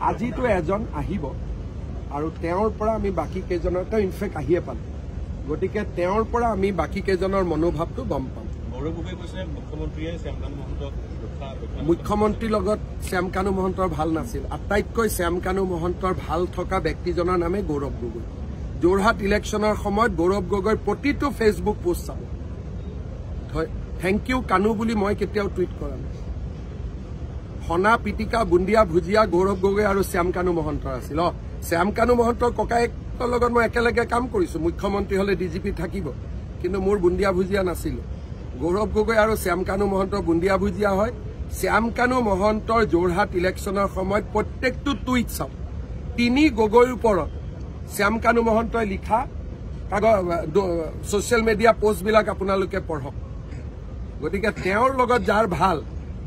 আজিতো এজন আহিব আৰু তেওঁৰ পৰা আমি বাকি কেইজনৰ তেওঁ ইনফেক্ট আহিয়ে পালে গতিকে তেওঁৰ পৰা আমি বাকি কেইজনৰ মনোভাৱটো গম পাম মুখ্যমন্ত্ৰীৰ লগত শ্যাম কানু মহন্তৰ ভাল নাছিল আটাইতকৈ শ্যাম কানু মহন্তৰ ভাল থকা ব্যক্তিজনৰ নামে গৌৰৱ গগৈ যোৰহাট ইলেকশ্যনৰ সময়ত গৌৰৱ গগৈৰ প্ৰতিটো ফেচবুক পোষ্ট চাব থেংক ইউ কানু বুলি মই কেতিয়াও টুইট কৰা নাই হনা পিটিকা বুন্দিয়া ভুজিয়া গৌৰৱ গগৈ আৰু শ্যাম কানু মহন্তৰ আছিল শ্যাম কানু মহন্তৰ ককায়েকৰ লগত মই একেলগে কাম কৰিছো মুখ্যমন্ত্ৰী হলে ডিজিপি থাকিব কিন্তু মোৰ বুন্দিয়া ভুজিয়া নাছিল গৌৰৱ গগৈ আৰু শ্যাম কানু মহন্তৰ বুন্দিয়া ভুজিয়া হয় শ্যাম কানু মহন্তৰ যোৰহাট ইলেকশ্যনৰ সময়ত প্ৰত্যেকটো টুইট চাওক তিনি গগৈৰ ওপৰত শ্যাম কানু মহন্তই লিখা ছচিয়েল মিডিয়া পোষ্টবিলাক আপোনালোকে পঢ়ক গতিকে তেওঁৰ লগত যাৰ ভাল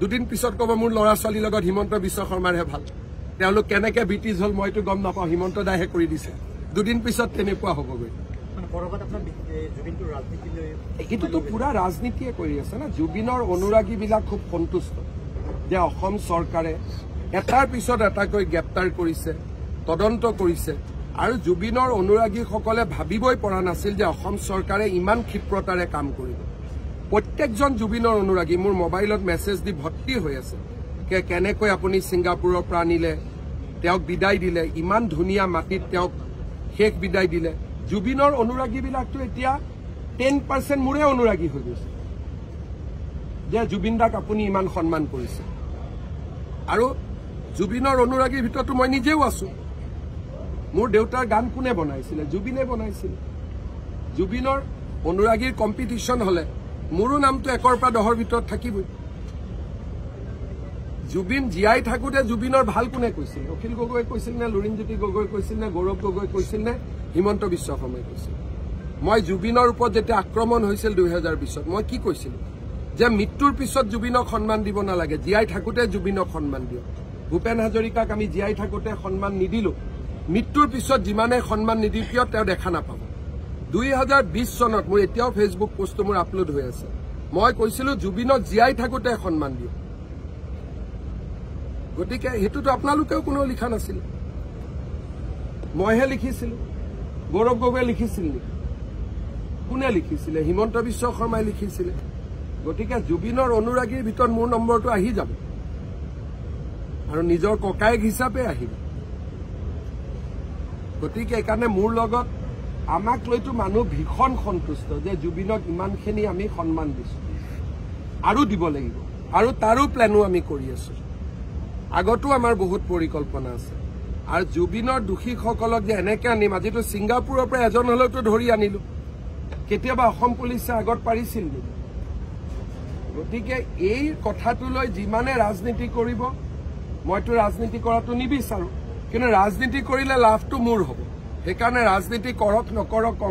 দুদিন পিছত ক'ব মোৰ ল'ৰা ছোৱালীৰ লগত হিমন্ত বিশ্ব শৰ্মাৰহে ভাল তেওঁলোক কেনেকে ব্ৰিটিছ হল মইতো গম নাপাওঁ হিমন্ত দাহে কৰি দিছে দুদিন পিছত তেনেকুৱা হ'বগৈ এইটোতো পুৰা ৰাজনীতিয়ে কৰি আছে না জুবিনৰ অনুৰাগীবিলাক খুব সন্তুষ্ট যে অসম চৰকাৰে এটাৰ পিছত এটাকৈ গ্ৰেপ্তাৰ কৰিছে তদন্ত কৰিছে আৰু জুবিনৰ অনুৰাগীসকলে ভাবিবই পৰা নাছিল যে অসম চৰকাৰে ইমান ক্ষিপ্ৰতাৰে কাম কৰিব প্ৰত্যেকজন জুবিনৰ অনুৰাগী মোৰ মোবাইলত মেছেজ দি ভৰ্তি হৈ আছে কেনেকৈ আপুনি ছিংগাপুৰৰ পৰা আনিলে তেওঁক বিদায় দিলে ইমান ধুনীয়া মাটিত তেওঁক শেষ বিদায় দিলে জুবিনৰ অনুৰাগীবিলাকতো এতিয়া 10% মোৰে অনুৰাগী হৈ গৈছে যে জুবিন দাক আপুনি ইমান সন্মান কৰিছে আৰু জুবিনৰ অনুৰাগীৰ ভিতৰতো মই নিজেও আছো মোৰ দেউতাৰ গান কোনে বনাইছিলে জুবিনে বনাইছিল জুবিনৰ অনুৰাগীৰ কম্পিটিশ্যন হলে মোৰো নামটো 1ৰ পৰা 10ৰ ভিতৰত থাকিবই জুবিন জীয়াই থাকোতে জুবিনৰ ভাল কোনে কৈছিল অখিল গগৈ কৈছিল নে লুৰিণজ্যোতি গগৈ কৈছিল নে গৌৰৱ গগৈ কৈছিল নে হিমন্ত বিশ্ব শৰ্মাই কৈছিল মই জুবিনৰ ওপৰত যেতিয়া আক্ৰমণ হৈছিল 2020ত মই কি কৈছিলো যে মৃত্যুৰ পিছত জুবিনক সন্মান দিব নালাগে জীয়াই থাকোতে জুবিনক সন্মান দিয়ক ভূপেন হাজৰিকাক আমি জীয়াই থাকোতে সন্মান নিদিলো মৃত্যুৰ পিছত যিমানে সন্মান নিদিও কিয় তেওঁ দেখা নাপাব 2020 চনত মোৰ এতিয়াও ফেচবুক পোষ্টটো মোৰ আপলোড হৈ আছে মই কৈছিলো জুবিনক জীয়াই থাকোতে সন্মান দিয়ক গতিকে হেতুটো আপোনালোকেও কোনো লিখা নাছিল মইহে লিখিছিলো গৌৰৱ গগৈয়ে লিখিছিল নেকি কোনে লিখিছিলে হিমন্ত বিশ্ব শৰ্মাই লিখিছিলে গতিকে জুবিনৰ অনুৰাগীৰ ভিতৰত মোৰ নম্বৰটো আহি যাব আৰু নিজৰ ককায়েক হিচাপে আহিব গতিকে এইকাৰণে মোৰ লগত আমাক লৈতো মানুহ ভীষণ সন্তুষ্ট যে জুবিনক ইমানখিনি আমি সন্মান দিছো আৰু দিব লাগিব আৰু তাৰো প্লেনো আমি কৰি আছো আগতো আমাৰ বহুত পৰিকল্পনা আছে আৰু জুবিনৰ দোষীসকলক যে এনেকে আনিম আজিতো ছিংগাপুৰৰ পৰা এজন হলেওতো ধৰি আনিলো কেতিয়াবা অসম পুলিচে আগত পাৰিছিল নেকি গতিকে এই কথাটোলৈ যিমানে ৰাজনীতি কৰিব মইতো ৰাজনীতি কৰাটো নিবিচাৰো কিন্তু ৰাজনীতি কৰিলে লাভটো মোৰ হ'ব সেইকাৰণে ৰাজনীতি কৰক নকৰক